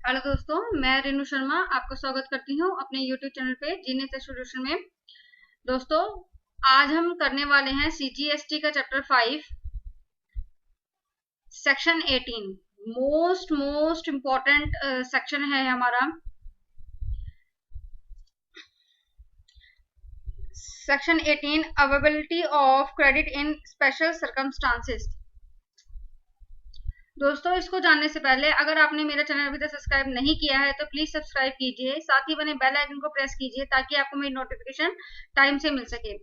Hello दोस्तों, मैं रेनू शर्मा आपका स्वागत करती हूँ अपने यूट्यूब चैनल पे जीनियस सॉल्यूशन में। दोस्तों, आज हम करने वाले हैं CGST का chapter 5 section 18। Most important section है हमारा। Section 18 availability of credit in special circumstances. दोस्तों, इसको जानने से पहले अगर आपने मेरा चैनल अभी तक सब्सक्राइब नहीं किया है तो प्लीज सब्सक्राइब कीजिए, साथ ही बने बेल आइकन को प्रेस कीजिए ताकि आपको मेरी नोटिफिकेशन टाइम से मिल सके।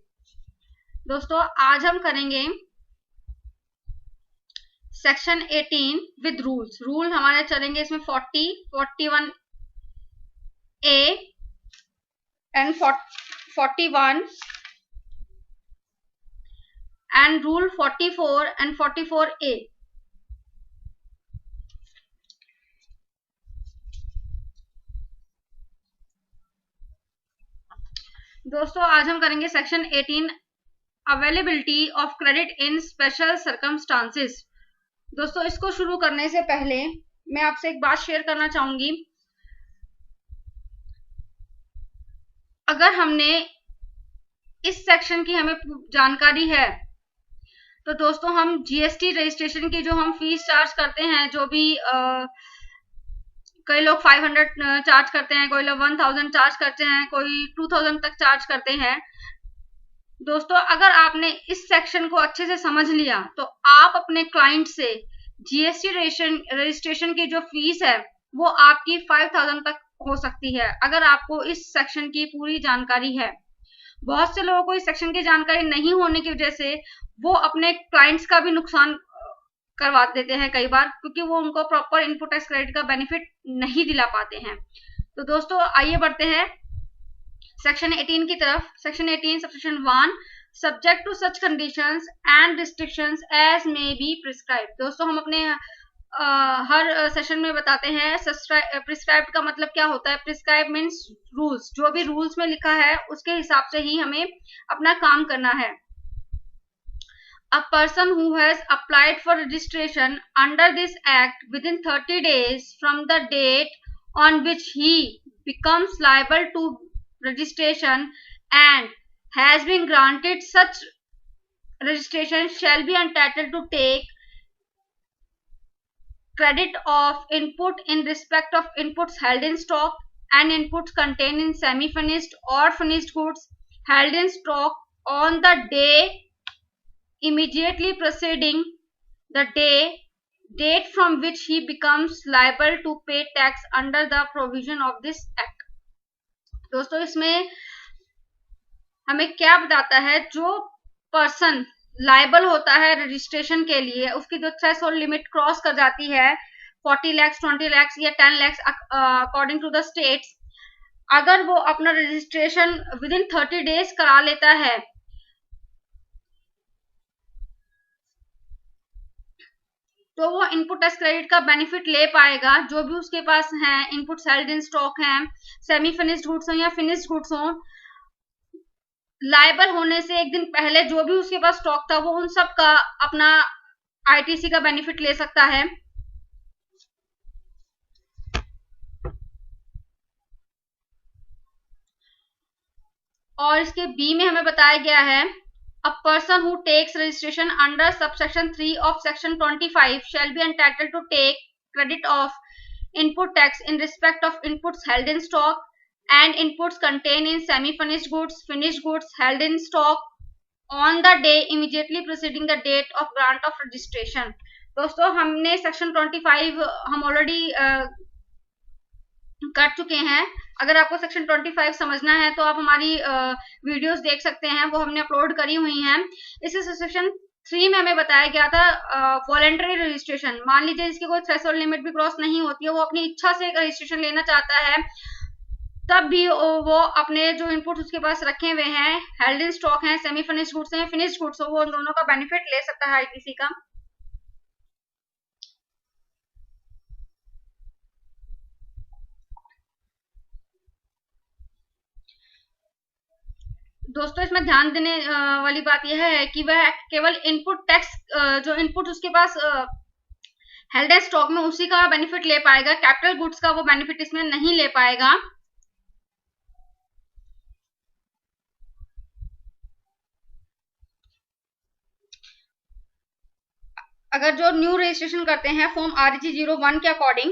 दोस्तों, आज हम करेंगे सेक्शन 18 विद रूल्स। रूल हमारे चलेंगे इसमें 40, 41A and 41 and rule 44 and 44A। दोस्तों, आज हम करेंगे section 18 availability of credit in special circumstances. दोस्तों, इसको शुरू करने से पहले मैं आपसे एक बात शेयर करना चाहूंगी। अगर हमने इस सेक्शन की हमें जानकारी है तो दोस्तों हम जीएसटी रजिस्ट्रेशन की जो हम फीस चार्ज करते हैं, जो भी कई लोग 500 चार्ज करते हैं, कोई लोग 1000 चार्ज करते हैं, कोई 2000 तक चार्ज करते हैं। दोस्तों, अगर आपने इस सेक्शन को अच्छे से समझ लिया तो आप अपने क्लाइंट से जीएसटी रजिस्ट्रेशन की जो फीस है वो आपकी 5000 तक हो सकती है, अगर आपको इस सेक्शन की पूरी जानकारी है। बहुत से लोगों को इस सेक्शन की जानकारी नहीं होने की वजह से वो अपने क्लाइंट्स का भी नुकसान करवा देते हैं कई बार, क्योंकि वो उनको प्रॉपर इनपुट टैक्स क्रेडिट का बेनिफिट नहीं दिला पाते हैं। तो दोस्तों, आइए बढ़ते हैं सेक्शन 18 की तरफ। Section 18 subsection 1, subject to such conditions and restrictions as may be prescribed. दोस्तों, हम अपने हर सेशन में बताते हैं प्रिस्क्राइब्ड का मतलब क्या होता है। प्रिस्क्राइब मीन्स रूल्स, जो भी रूल्स में लिखा है उसके हिसाब से ही हमें अपना काम करना है। A person who has applied for registration under this act within 30 days from the date on which he becomes liable to registration and has been granted such registration shall be entitled to take credit of input in respect of inputs held in stock and inputs contained in semi-finished or finished goods held in stock on the day immediately preceding the date from which he becomes liable to pay tax under the provision of this act। दोस्तों, इसमें हमें क्या बताता है, जो person liable होता है registration के लिए, उसकी जो थ्रेशोल्ड लिमिट क्रॉस कर जाती है 40 लाख, 20 लाख या 10 lakh according to the states, अगर वो अपना रजिस्ट्रेशन विद इन 30 डेज करा लेता है तो वो इनपुट टैक्स क्रेडिट का बेनिफिट ले पाएगा। जो भी उसके पास है, इनपुट हेल्ड इन स्टॉक हैं, सेमी फिनिश्ड गुड्स हो या फिनिश्ड गुड्स हो, लायबल होने से एक दिन पहले जो भी उसके पास स्टॉक था वो उन सब का अपना आईटीसी का बेनिफिट ले सकता है। और इसके बी में हमें बताया गया है, a person who takes registration under subsection 3 of section 25 shall be entitled to take credit of input tax in respect of inputs held in stock and inputs contained in semi-finished goods, finished goods held in stock on the day immediately preceding the date of grant of registration। दोस्तों, हमने section 25 हम already कर चुके हैं। अगर आपको section 25 समझना है तो आप हमारी वीडियोस देख सकते हैं, वो हमने अपलोड करी हुई हैं। इस सेक्शन 3 में हमें बताया गया था वॉलंटरी रजिस्ट्रेशन। मान लीजिए जिसकी कोई थ्रेशोल्ड लिमिट भी क्रॉस नहीं होती है, वो अपनी इच्छा से रजिस्ट्रेशन लेना चाहता है, तब भी वो अपने जो इनपुट उसके पास रखे हुए हैं, हेल्ड इन स्टॉक हैं, सेमी फिनिश्ड गुड्स हैं, फिनिश्ड गुड्स हो, वो उन दोनों का बेनिफिट ले सकता है आईटीसी का। दोस्तों, इसमें ध्यान देने वाली बात यह है कि वह केवल इनपुट टैक्स, जो इनपुट उसके पास हेल्ड एज स्टॉक में उसी का बेनिफिट ले पाएगा, कैपिटल गुड्स का वो बेनिफिट इसमें नहीं ले पाएगा। अगर जो न्यू रजिस्ट्रेशन करते हैं फॉर्म RG 01 के अकॉर्डिंग,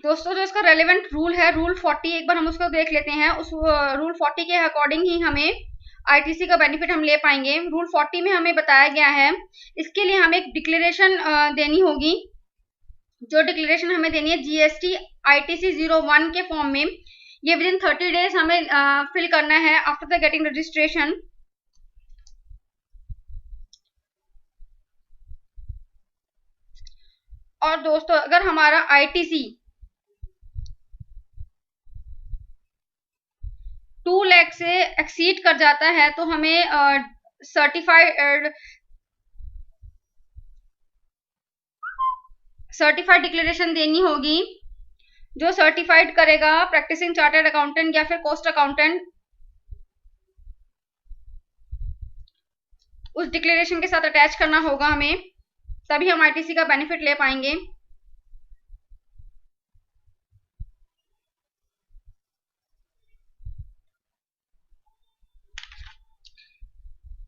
दोस्तों जो इसका रेलेवेंट रूल है, रूल 40, एक बार हम उसको देख लेते हैं। उस रूल 40 के अकॉर्डिंग ही हमें ITC का बेनिफिट हम ले पाएंगे। रूल 40 में हमें बताया गया है, इसके लिए हमें एक डिक्लेरेशन देनी होगी। जो डिक्लेरेशन हमें देनी है GST ITC 01 के फॉर्म में, ये विदिन 30 डेज हमें फिल करना है आफ्टर द गेटिंग रजिस्ट्रेशन। और दोस्तों अगर हमारा ITC 2 लाख से एक्सीड कर जाता है तो हमें सर्टिफाइड डिक्लेरेशन देनी होगी। जो सर्टिफाइड करेगा प्रैक्टिसिंग चार्टर्ड अकाउंटेंट या फिर कॉस्ट अकाउंटेंट, उस डिक्लेरेशन के साथ अटैच करना होगा हमें, तभी हम ITC का बेनिफिट ले पाएंगे।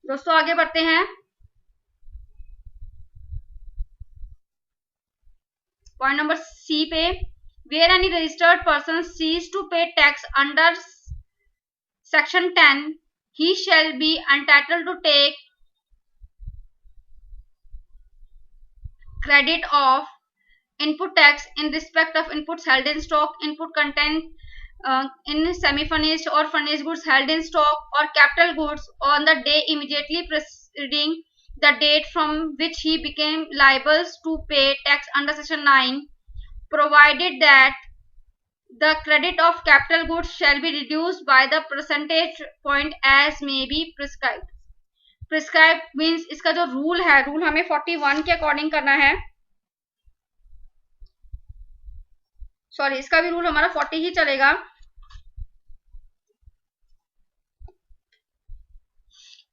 दोस्तों आगे बढ़ते हैं। पॉइंट नंबर C पे, where any registered person cease to pay tax under section 10, he shall be entitled to take credit of input tax in respect of inputs held in stock, input content in semi-furnished or furnished goods held in stock, or capital goods on the day immediately preceding the date from which he became liable to pay tax under section 9, provided that the credit of capital goods shall be reduced by the percentage point as may be prescribed. Prescribe means इसका जो rule है, rule हमें 41 के according करना है। Sorry, इसका भी rule हमारा 40 ही चलेगा।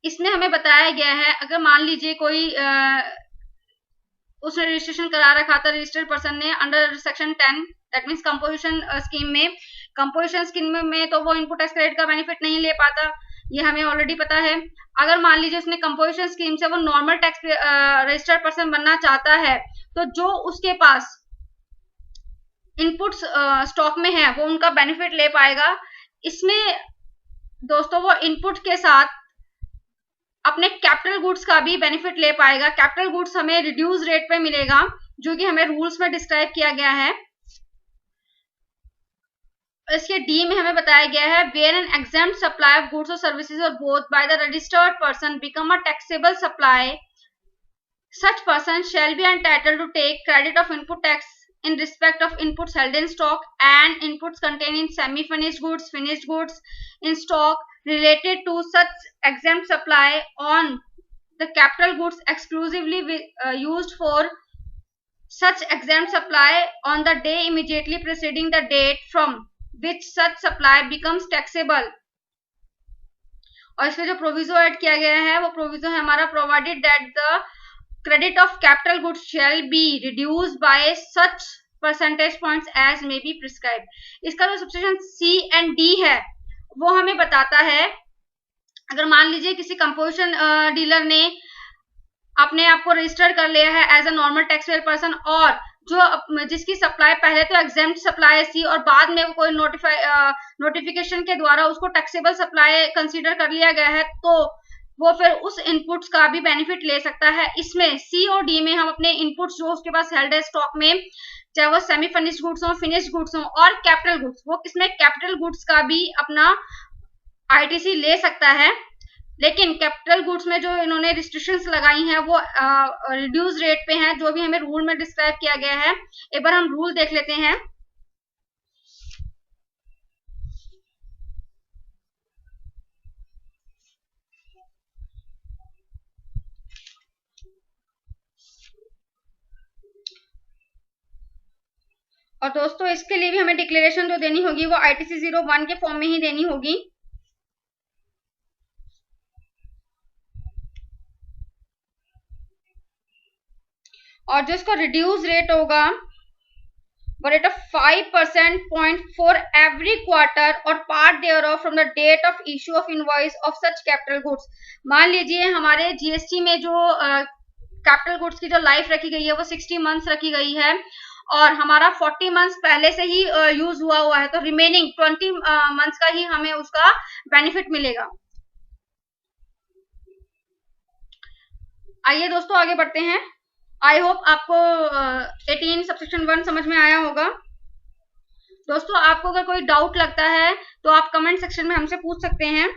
इसमें हमें बताया गया है, अगर मान लीजिए कोई उसने रजिस्ट्रेशन करा रखा था, रजिस्टर्ड पर्सन ने under section 10, that means composition scheme में, कंपोजिशन स्कीम में तो वो इनपुट टैक्स क्रेडिट का बेनिफिट नहीं ले पाता, ये हमें ऑलरेडी पता है। अगर मान लीजिए उसने कंपोजिशन स्कीम से वो नॉर्मल टैक्स रजिस्टर्ड पर्सन बनना चाहता है, तो जो उसके पास इनपुट्स स्टॉक में है वो उनका बेनिफिट ले पाएगा। इसमें दोस्तों वो इनपुट के साथ अपने कैपिटल गुड्स का भी बेनिफिट ले पाएगा। कैपिटल गुड्स हमें रिड्यूस रेट पे मिलेगा, जो कि हमें रूल्स में डिस्क्राइब किया गया है। इसके डी में हमें बताया गया है, where an exempt supply of goods और सर्विसेज और both by the registered person become a taxable supply, such person shall be entitled to take credit of input tax in respect of inputs held in stock and inputs contained in semi-finished goods, finished goods in stock related to such exempt supply on the capital goods exclusively used for such exempt supply on the day immediately preceding the date from which such supply becomes taxable। और इसमें जो proviso add किया गया है वो proviso है हमारा, provided that the credit of capital goods shall be reduced by such percentage points as may be prescribed। इसका जो सबसेक्शन C and D है वो हमें बताता है, अगर मान लीजिए किसी कंपोजिशन डीलर ने अपने आप को रजिस्टर कर लिया है as a normal taxable person, और जो जिसकी सप्लाई पहले तो एग्जेम्प्ट सप्लाई थी और बाद में वो कोई नोटिफिकेशन के द्वारा उसको टैक्सेबल सप्लाई कंसीडर कर लिया गया है, तो वो फिर उस इनपुट्स का भी बेनिफिट ले सकता है। इसमें C और D में हम अपने इनपुट्स जो उसके पास हेल्ड है स्टॉक में, चाहे वो सेमी फिनिश्ड गुड्स हो, फिनिश्ड गुड्स हो और कैपिटल गुड्स, वो इसमें कैपिटल गुड्स का भी अपना ITC ले सकता है। लेकिन कैपिटल गुड्स में जो इन्होंने रिस्ट्रिक्शंस लगाई हैं वो रिड्यूस रेट पे हैं, जो भी हमें रूल में डिस्क्राइब किया गया है। एक बार हम रूल देख लेते हैं। और दोस्तों इसके लिए भी हमें डिक्लेरेशन जो देनी होगी वो ITC 01 के फॉर्म में ही देनी होगी। और जो इसका रिड्यूस रेट होगा वो रेट ऑफ 5% .4 every quarter और part thereof from the date of issue of invoice of such capital goods। मान लीजिए हमारे जीएसटी में जो कैपिटल गुड्स की जो लाइफ रखी गई है वो 60 मंथ्स रखी गई है और हमारा 40 मंथ्स पहले से ही यूज हुआ है, तो रिमेनिंग 20 मंथ्स का ही हमें उसका बेनिफिट मिलेगा। आइए दोस्तों आगे बढ़ते हैं। आई होप आपको 18 सबसेक्शन 1 समझ में आया होगा। दोस्तों आपको अगर कोई डाउट लगता है तो आप कमेंट सेक्शन में हमसे पूछ सकते हैं।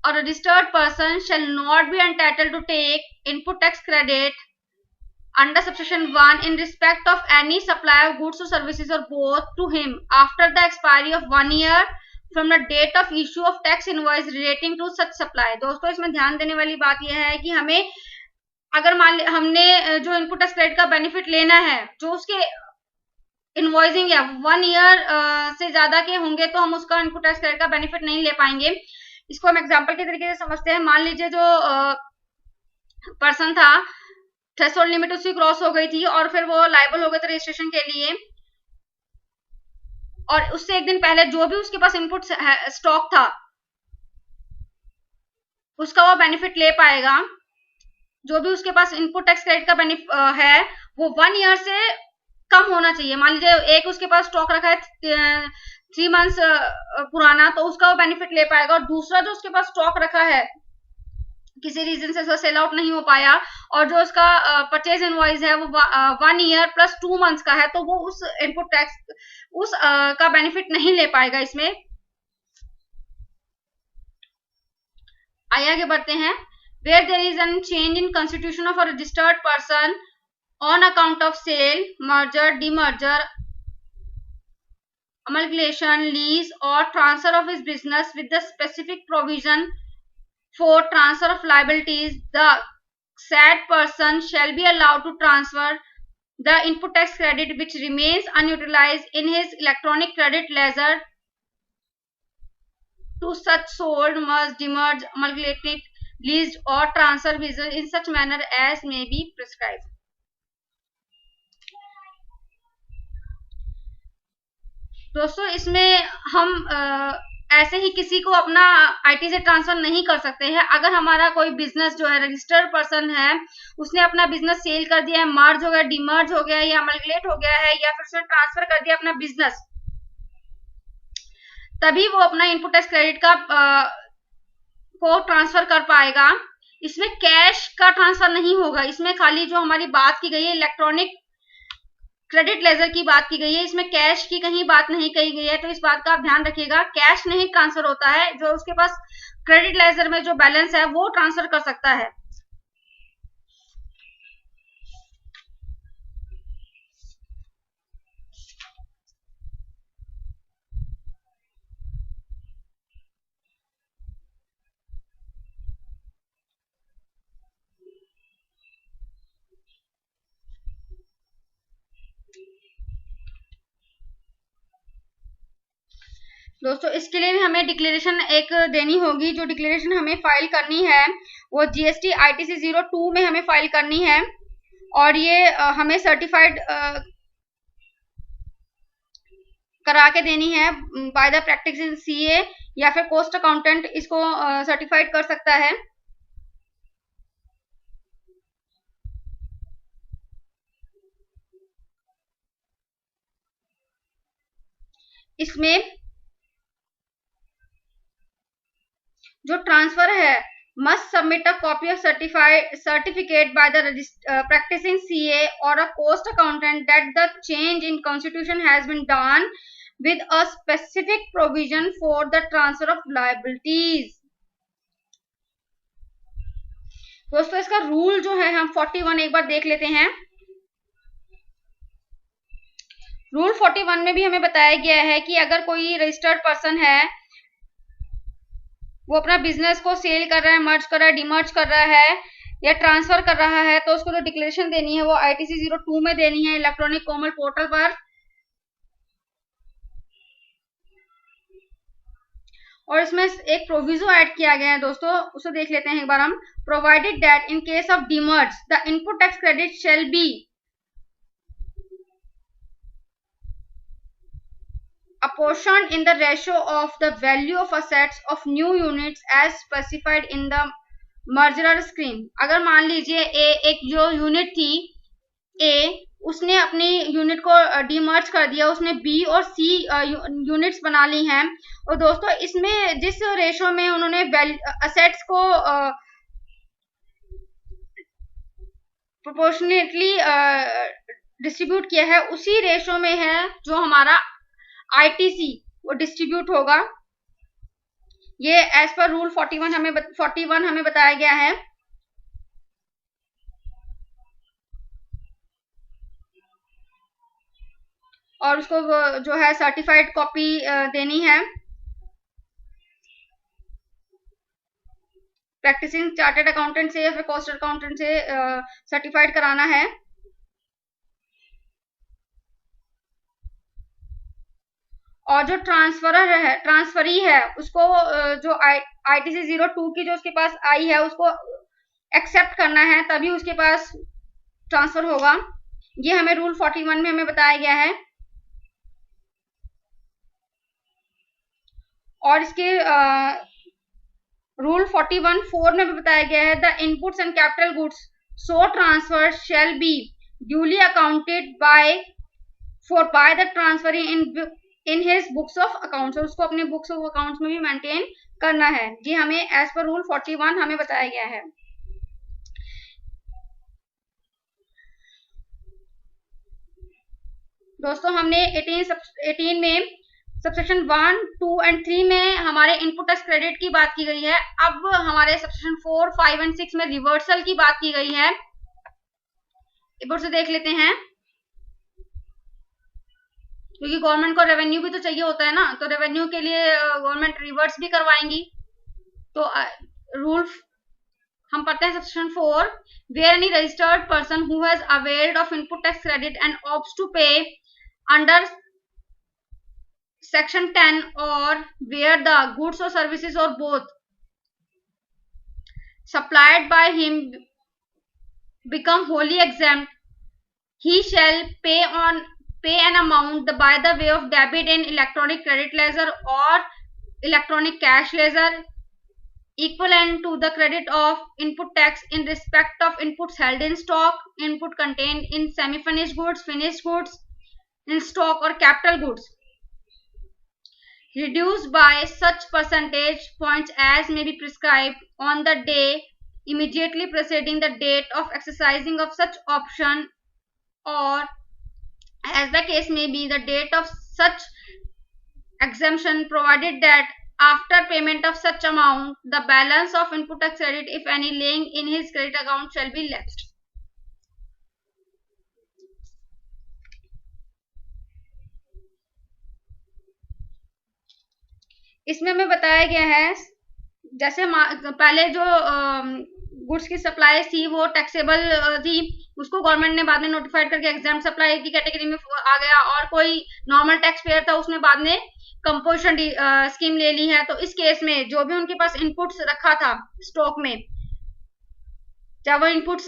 A registered person shall not be entitled to take input tax credit under subsection 1 in respect of any supply of goods or services or both to him after the expiry of 1 year from the date of issue of tax invoice relating to such supply। दोस्तों इसमें ध्यान देने वाली बात यह है कि हमें अगर मान ली हमने जो इनपुट टैक्स क्रेडिट का बेनिफिट लेना है, जो उसके इनवॉइसिंग है 1 ईयर से ज्यादा के होंगे तो हम उसका इनपुट टैक्स क्रेडिट का बेनिफिट नहीं ले पाएंगे। इसको हम एग्जांपल के तरीके से समझते हैं। मान लीजिए जो पर्सन था, थ्रेशोल्ड लिमिट उसकी क्रॉस हो गई थी और फिर वो लायबल हो गए थे रजिस्ट्रेशन के लिए, और उससे एक दिन पहले जो भी उसके पास इनपुट स्टॉक था उसका वो बेनिफिट ले पाएगा। जो भी उसके पास इनपुट टैक्स क्रेडिट का बेनिफिट है वो 1 ईयर से कम होना चाहिए। मान लीजिए एक उसके पास स्टॉक रखा है 3 मंथ्स पुराना, तो उसका वो बेनिफिट ले पाएगा। और दूसरा जो उसके पास स्टॉक रखा है किसी रीजन से सेल आउट नहीं हो पाया और जो उसका परचेज इनवॉइस है वो 1 ईयर प्लस 2 मंथ्स का है, तो वो उस इनपुट टैक्स उस का बेनिफिट नहीं ले पाएगा इसमें। आइए आगे बढ़ते हैं। Where there is a change in constitution of a registered person on account of sale, merger, demerger, amalgamation, lease or transfer of his business with the specific provision for transfer of liabilities, the said person shall be allowed to transfer the input tax credit which remains unutilized in his electronic credit ledger to such sold, merged, demerged, amalgamated, leased or transfer business in such manner as may be prescribed। दोस्तों इसमें हम ऐसे ही किसी को अपना IT से transfer नहीं कर सकते हैं। अगर हमारा कोई बिजनेस जो है रजिस्टर्ड पर्सन है, उसने अपना बिजनेस सेल कर दिया है, मर्ज हो गया, डिमर्ज हो गया या अमलगलेट हो गया है या फिर उसने ट्रांसफर कर दिया अपना बिजनेस, तभी वो अपना इनपुट टैक्स क्रेडिट का को ट्रांसफर कर पाएगा। इसमें कैश का ट्रांसफर नहीं होगा। इसमें खाली जो हमारी बात की गई है इलेक्ट्रॉनिक क्रेडिट लेजर की बात की गई है, इसमें कैश की कहीं बात नहीं कही गई है, तो इस बात का आप ध्यान रखिएगा। कैश नहीं ट्रांसफर होता है, जो उसके पास क्रेडिट लेजर में जो बैलेंस है वो ट्रांसफर कर सकता है। दोस्तों इसके लिए भी हमें डिक्लेरेशन एक देनी होगी। जो डिक्लेरेशन हमें फाइल करनी है वो जीएसटी आईटीसी 02 में हमें फाइल करनी है और ये हमें सर्टिफाइड करा के देनी है बाय द प्रैक्टिसिंग सीए या फिर कॉस्ट अकाउंटेंट इसको सर्टिफाइड कर सकता है। इसमें जो ट्रांसफर है must submit a copy of certificate by the practicing CA or a cost accountant that the change in constitution has been done with a specific provision for the transfer of liabilities। दोस्तों इसका rule जो है हम 41 एक बार देख लेते हैं। Rule 41 में भी हमें बताया गया है कि अगर कोई रजिस्टर्ड पर्सन है, वो अपना बिजनेस को सेल कर रहा है, मर्ज कर रहा है, डिमर्ज कर रहा है या ट्रांसफर कर रहा है, तो उसको जो डिक्लेरेशन देनी है वो आईटीसी 02 में देनी है इलेक्ट्रॉनिक कॉमन पोर्टल पर। और इसमें एक प्रोविजो ऐड किया गया है दोस्तों, उसे देख लेते हैं एक बार हम। Provided that in case of demerge the input tax credit shall be apportioned in the ratio of the value of assets of new units as specified in the merger scheme। अगर मान लीजिए एक जो यूनिट थी ए, उसने अपनी unit को demerge कर दिया, उसने बी और सी यूनिट्स बना ली हैं, और दोस्तों इसमें जिस रेशो में उन्होंने असेट्स को प्रोपोर्शनेटली डिस्ट्रीब्यूट किया है, उसी रेशो में है जो हमारा आईटीसी वो डिस्ट्रीब्यूट होगा। ये एज पर रूल 41 हमें बताया गया है। और उसको जो है सर्टिफाइड कॉपी देनी है, प्रैक्टिसिंग चार्टर्ड अकाउंटेंट से या फिर कॉस्ट अकाउंटेंट से सर्टिफाइड कराना है। और जो ट्रांसफरी है उसको जो आईटीसी 02 की जो उसके पास आई है उसको एक्सेप्ट करना है, तभी उसके पास ट्रांसफर होगा। ये हमें रूल 41 में हमें बताया गया है। और इसके रूल 41(4) में भी बताया गया है, the inputs and capital goods so transfer shall be duly accounted by the transferee in his books of accounts. और उसको अपने बुक्स ऑफ अकाउंट्स में भी मेंटेन करना है। जी हमें एज पर रूल 41 हमें बताया गया है। दोस्तों हमने 18 में सबसेक्शन 1, 2 एंड 3 में हमारे इनपुट टैक्स क्रेडिट की बात की गई है। अब हमारे सबसेक्शन 4, 5 एंड 6 में रिवर्सल की बात की गई है। एक बार से देख लेते हैं, क्योंकि गवर्नमेंट को रेवेन्यू भी तो चाहिए होता है ना, तो रेवेन्यू के लिए गवर्नमेंट रिवर्स भी करवाएंगी। तो रूल हम पढ़ते हैं subsection 4, where any registered person who has availed of input tax credit and opts to pay under section 10 or where the goods or services or both supplied by him become wholly exempt, he shall pay an amount by the way of debit in electronic credit ledger or electronic cash ledger equivalent to the credit of input tax in respect of inputs held in stock, input contained in semi-finished goods, finished goods in stock or capital goods, reduced by such percentage points as may be prescribed on the day immediately preceding the date of exercising of such option, or as the case may be the date of such exemption, provided that after payment of such amount the balance of input tax credit, if any, lying in his credit account shall be lapsed। इसमें हमें बताया गया है, जैसे पहले जो goods की supply थी वो टैक्सेबल थी, उसको गवर्नमेंट ने बाद में नोटिफाइड करके एग्जाम्प्ट सप्लाई की कैटेगरी में आ गया, और कोई नॉर्मल टैक्स पेयर था उसने बाद में कंपोजिशन स्कीम ले ली है। तो इस केस में जो भी उनके पास इनपुट्स रखा था स्टॉक में, चाहे वो इनपुट्स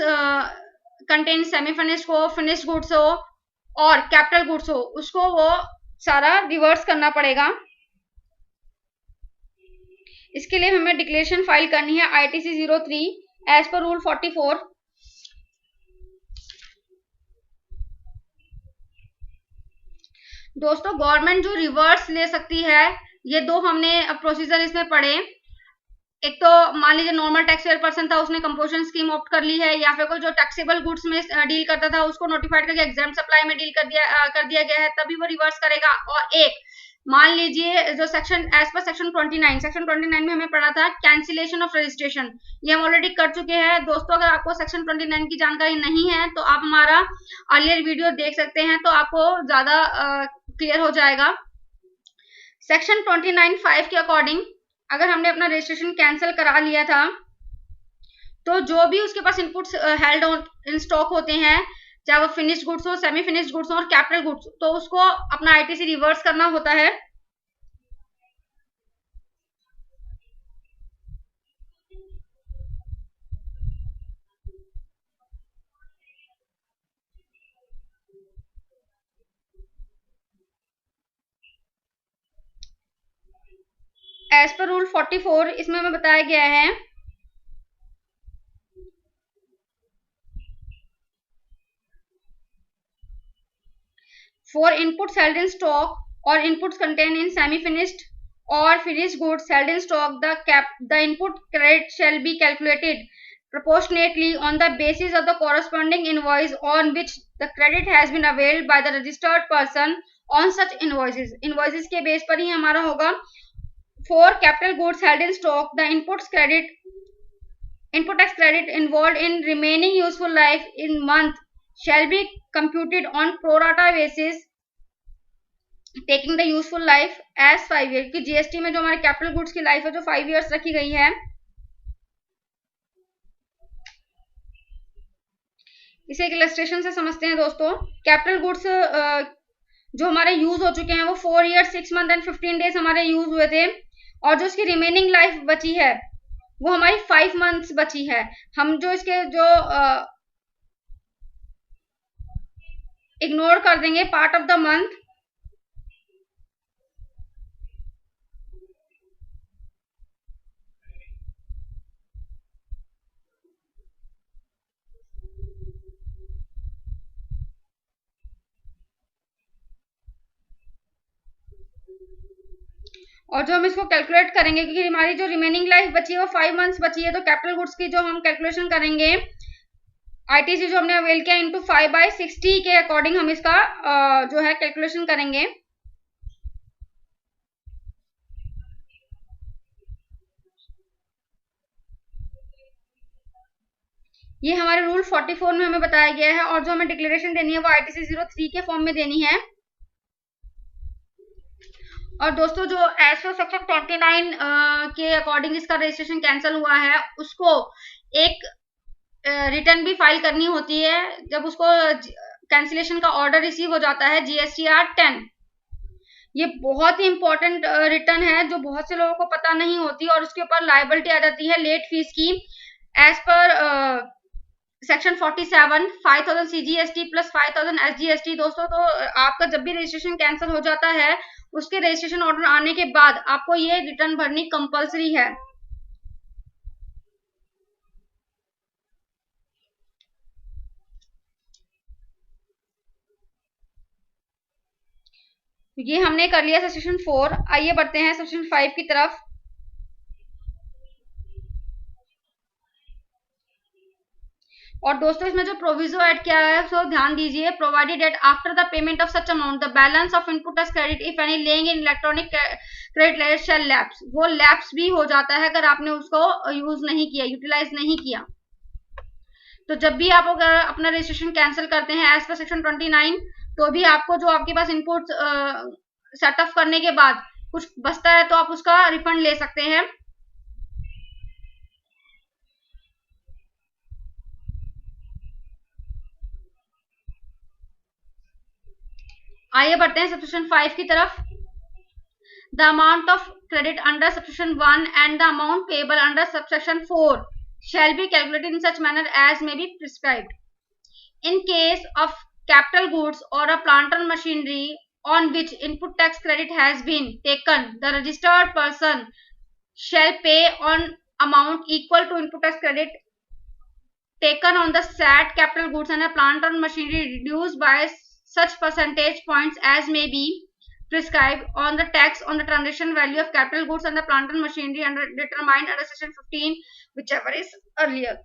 कंटेन सेमी फिनिश्ड हो, फिनिश्ड गुड्स हो और कैपिटल गुड्स हो, उसको वो सारा रिवर्स करना पड़ेगा। इसके लिए हमें डिक्लेरेशन फाइल करनी है आईटीसी 03 एज पर रूल 44। दोस्तों गवर्नमेंट जो रिवर्स ले सकती है, ये दो हमने प्रोसीजर इसमें पढ़े। एक तो मान लीजिए नॉर्मल टैक्स पेयर पर्सन था, उसने कंपोजिशन स्कीम ऑप्ट कर ली है, या फिर कोई जो टैक्सेबल गुड्स में डील करता था उसको नोटिफाइड करके एग्जाम सप्लाई में डील कर दिया गया है, तभी वो रिवर्स करेगा। और एक मान लीजिए जो सेक्शन एज पर सेक्शन 29 में हमें पढ़ा था कैंसिलेशन ऑफ रजिस्ट्रेशन, ये हम ऑलरेडी कर चुके हैं। दोस्तों अगर आपको सेक्शन 29 की जानकारी नहीं है तो आप हमारा अर्लियर वीडियो देख सकते हैं, तो आपको ज्यादा क्लियर हो जाएगा। सेक्शन 29(5) के अकॉर्डिंग अगर हमने अपना रजिस्ट्रेशन कैंसिल करा लिया था, तो जो भी उसके पास इनपुट्स हेल्ड इन स्टॉक होते हैं, चाहे वो फिनिश्ड गुड्स हो, सेमी फिनिश्ड गुड्स हो और कैपिटल गुड्स, तो उसको अपना आईटीसी रिवर्स करना होता है। एज पर रूल 44 इसमें हमें बताया गया है for inputs held in stock or inputs contained in semi-finished or finished goods held in stock, the input credit shall be calculated proportionately on the basis of the corresponding invoice on which the credit has been availed by the registered person on such invoices. Invoices के base पर ही हमारा होगा. For capital goods held in stock, the input tax credit involved in remaining useful life in month shall be computed on pro rata basis taking the useful life as 5 years. कि GST में जो हमारे capital goods की life है जो 5 years रखी गई है, इसे एक इलस्ट्रेशन से समझते हैं दोस्तों. कैपिटल गुड्स जो हमारे यूज हो चुके हैं वो 4 years 6 months एंड 15 days हमारे यूज हुए थे, और जो इसकी रिमेनिंग लाइफ बची है वो हमारी 5 months बची है. हम जो इसके जो इग्नोर कर देंगे पार्ट ऑफ द मंथ, और जो हम इसको कैलकुलेट करेंगे क्योंकि हमारी जो रिमेनिंग लाइफ बची है वो 5 months बची है, तो कैपिटल गुड्स की जो हम कैलकुलेशन करेंगे आईटीसी जो हमने अवेल किया इनटू 5/60 के अकॉर्डिंग हम इसका जो है कैलकुलेशन करेंगे. ये हमारे रूल 44 में हमें बताया गया है, और जो हमें डिक्लेरेशन देनी है वो आईटीसी 03 के फॉर्म में देनी है. और दोस्तों जो एज पर सेक्शन 29 के अकॉर्डिंग इसका रजिस्ट्रेशन कैंसिल हुआ है उसको एक रिटर्न भी फाइल करनी होती है जब उसको कैंसिलेशन का ऑर्डर रिसीव हो जाता है, जीएसटीआर 10. ये बहुत ही इंपॉर्टेंट रिटर्न है जो बहुत से लोगों को पता नहीं होती, और उसके ऊपर लायबिलिटी आ जाती है लेट फीस की. As per section 47 5000 CGST plus 5000 SGST. दोस्तों तो आपका जब भी रजिस्ट्रेशन कैंसिल हो जाता है उसके रजिस्ट्रेशन ऑर्डर आने के बाद आपको ये रिटर्न भरनी कंपलसरी है. ये हमने कर लिया सेक्शन 4. आइए बढ़ते हैं सेक्शन 5 की तरफ. और दोस्तों इसमें जो प्रोविजो ऐड किया है तो ध्यान दीजिए. Provided that after the payment of such amount the balance of input tax credit if any lying in electronic credit letter shall lapse. वो लैप्स भी हो जाता है अगर आपने उसको यूज नहीं किया, यूटिलाइज नहीं किया. तो जब भी आप अगर अपना रजिस्ट्रेशन कैंसिल करते हैं एज पर सेक्शन 29, तो भी आपको जो आपके पास इनपुट सेटअप करने के बाद कुछ बचता है तो आप उसका रिफंड ले सकते हैं. आइए बढ़ते हैं सबसेक्शन 5 की तरफ. The amount of credit under subsection 1 and the amount payable under subsection 4 shall be calculated in such manner as may be prescribed. In case of capital goods or a plant and machinery on which input tax credit has been taken, the registered person shall pay on amount equal to input tax credit taken on the said capital goods and a plant and machinery reduced by such percentage points as may be prescribed on the tax on the transaction value of capital goods and the plant and machinery under determined under section 15, whichever is earlier.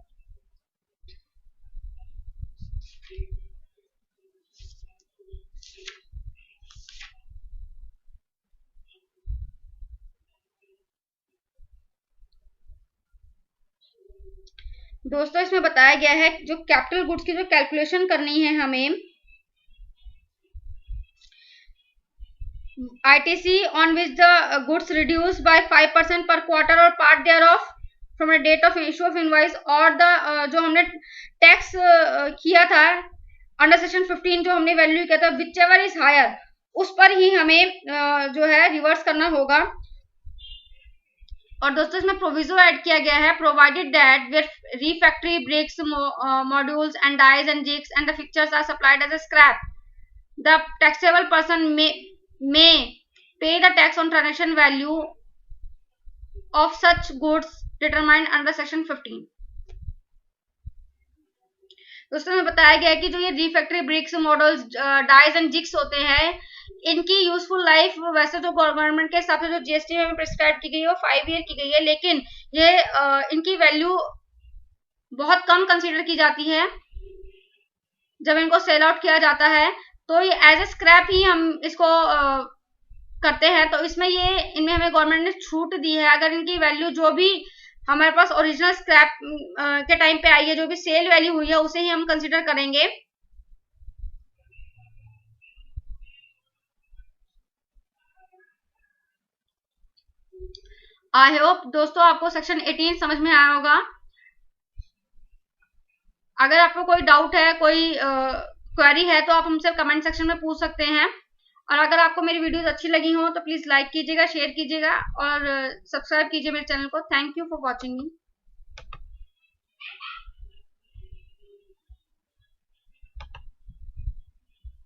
दोस्तों इसमें बताया गया है जो capital goods की जो calculation करनी है हमें, ITC on which the goods reduced by 5% per quarter or part thereof from the date of issue of invoice, और जो हमने टैक्स किया था अंडर सेक्शन 15 जो हमने वैल्यू किया था whichever is higher, उस पर ही हमें जो है रिवर्स करना होगा. और दोस्तों इसमें प्रोविजो ऐड किया गया है. Provided that where refractory bricks modules and dies and jigs and the fixtures are supplied as a scrap, the taxable person may pay the tax on transaction value of such goods determined under section 15। दोस्तों में बताया गया है कि जो ये refractory bricks, models, dies and jigs होते हैं, इनकी यूजफुल लाइफ वैसे तो गवर्नमेंट के हिसाब से जो जीएसटी में प्रिस्क्राइब की गई है वो 5 ईयर की गई है, लेकिन ये इनकी वैल्यू बहुत कम कंसीडर की जाती है जब इनको सेल आउट किया जाता है। तो ये एज ए स्क्रैप ही हम इसको करते हैं। तो इसमें इनमें हमें गवर्नमेंट ने छूट दी है। अगर इनकी वैल्यू जो भी हमारे पास ओरिजिनल स्क्रैप के टाइम पे आई है, जो भी सेल वैल्यू हुई है, उसे ही हम कंसीडर करेंगे। आई होप दोस्तों आपको सेक्शन 18 समझ में आया होगा। अगर आपको कोई डाउट है, कोई क्वेरी है, तो आप हमसे कमेंट सेक्शन में पूछ सकते हैं। और अगर आपको मेरी वीडियोस अच्छी लगी हो तो प्लीज लाइक कीजिएगा, शेयर कीजिएगा और सब्सक्राइब कीजिए मेरे चैनल को। Thank you for watching me.